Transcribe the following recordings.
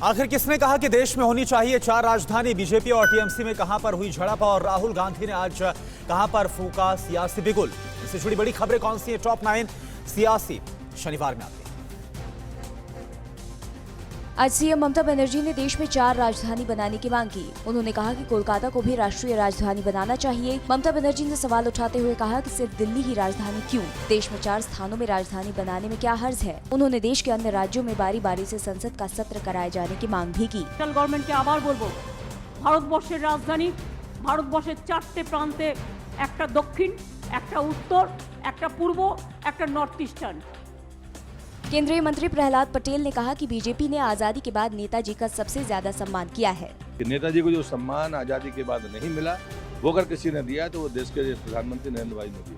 आखिर किसने कहा कि देश में होनी चाहिए 4 राजधानी? बीजेपी और टीएमसी में कहां पर हुई झड़प और राहुल गांधी ने आज कहां पर फूंका सियासी बिगुल? इससे जुड़ी बड़ी खबरें कौन सी है? टॉप 9 सियासी शनिवार में आती है। आज सीएम ममता बनर्जी ने देश में 4 राजधानी बनाने की मांग की। उन्होंने कहा कि कोलकाता को भी राष्ट्रीय राजधानी बनाना चाहिए। ममता बनर्जी ने सवाल उठाते हुए कहा कि सिर्फ दिल्ली ही राजधानी क्यों? देश में 4 स्थानों में राजधानी बनाने में क्या हर्ज है? उन्होंने देश के अन्य राज्यों में बारी बारी से संसद का सत्र कराए जाने की मांग भी की। सेंट्रल गवर्नमेंटকে আবার বলবো, ভারতবর্ষের রাজধানী ভারতবর্ষের 4টে প্রান্তে, একটা দক্ষিণ, একটা উত্তর, একটা পূর্ব, একটা নর্থ ইস্টার্ন। केंद्रीय मंत्री प्रहलाद पटेल ने कहा कि बीजेपी ने आजादी के बाद नेताजी का सबसे ज्यादा सम्मान किया है। नेताजी को जो सम्मान आजादी के बाद नहीं मिला, वो अगर किसी ने दिया तो वो देश के प्रधानमंत्री नरेंद्र भाई मोदी।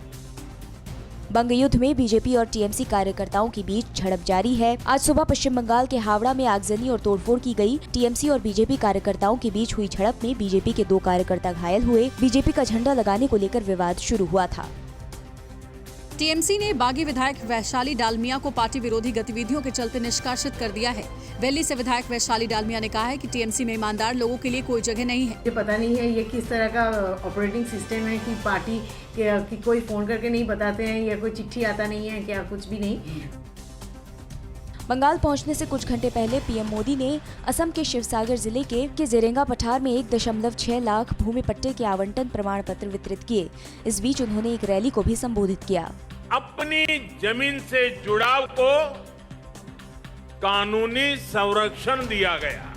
बंग युद्ध में बीजेपी और टीएमसी कार्यकर्ताओं के बीच झड़प जारी है। आज सुबह पश्चिम बंगाल के हावड़ा में आगजनी और तोड़फोड़ की गई। टीएमसी और बीजेपी कार्यकर्ताओं के बीच हुई झड़प में बीजेपी के 2 कार्यकर्ता घायल हुए। बीजेपी का झंडा लगाने को लेकर विवाद शुरू हुआ था। टीएमसी ने बागी विधायक वैशाली डालमिया को पार्टी विरोधी गतिविधियों के चलते निष्कासित कर दिया है। दिल्ली से विधायक वैशाली डालमिया ने कहा है कि टीएमसी में ईमानदार लोगों के लिए कोई जगह नहीं है। ये पता नहीं है ये किस तरह का ऑपरेटिंग सिस्टम है कि पार्टी की कोई फोन करके नहीं बताते हैं या कोई चिट्ठी आता नहीं है, क्या कुछ भी नहीं। बंगाल पहुंचने से कुछ घंटे पहले पीएम मोदी ने असम के शिवसागर जिले के जेरेंगा पठार में 1.6 लाख भूमि पट्टे के आवंटन प्रमाण पत्र वितरित किए। इस बीच उन्होंने एक रैली को भी संबोधित किया। अपनी जमीन से जुड़ाव को कानूनी संरक्षण दिया गया।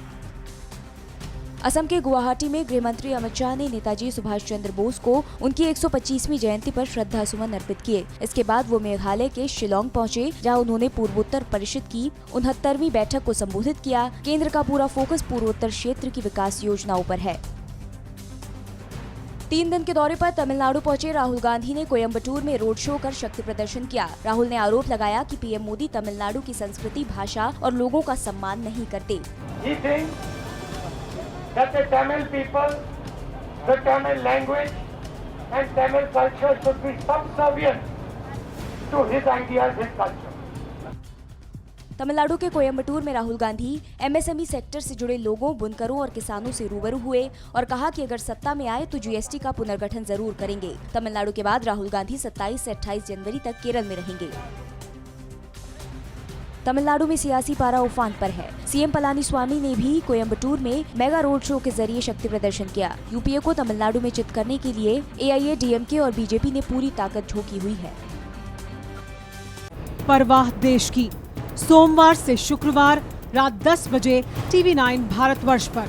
असम के गुवाहाटी में गृह मंत्री अमित शाह ने नेताजी सुभाष चंद्र बोस को उनकी 125वीं जयंती पर श्रद्धा सुमन अर्पित किए। इसके बाद वो मेघालय के शिलोंग पहुंचे, जहां उन्होंने पूर्वोत्तर परिषद की 69वीं बैठक को संबोधित किया। केंद्र का पूरा फोकस पूर्वोत्तर क्षेत्र की विकास योजनाओं पर है। 3 दिन के दौरे पर तमिलनाडु पहुंचे राहुल गांधी ने कोयम्बटूर में रोड शो कर शक्ति प्रदर्शन किया। राहुल ने आरोप लगाया कि पीएम मोदी तमिलनाडु की संस्कृति, भाषा और लोगों का सम्मान नहीं करते। That the Tamil people, the Tamil language and Tamil culture should be subservient to his ideas and culture. Tamil Nadu के कोयम्बटूर में राहुल गांधी एमएसएमई सेक्टर से जुड़े लोगों, बुनकरों और किसानों से रूबरू हुए और कहा कि अगर सत्ता में आए तो जीएसटी का पुनर्गठन जरूर करेंगे। तमिलनाडु के बाद राहुल गांधी 27 से 28 जनवरी तक केरल में रहेंगे। तमिलनाडु में सियासी पारा उफान पर है। सीएम पलानीस्वामी ने भी कोयम्बटूर में मेगा रोड शो के जरिए शक्ति प्रदर्शन किया। यूपीए को तमिलनाडु में चित करने के लिए एआईएडीएमके और बीजेपी ने पूरी ताकत झोंकी हुई है। परवाह देश की, सोमवार से शुक्रवार रात 10 बजे TV9 भारतवर्ष पर।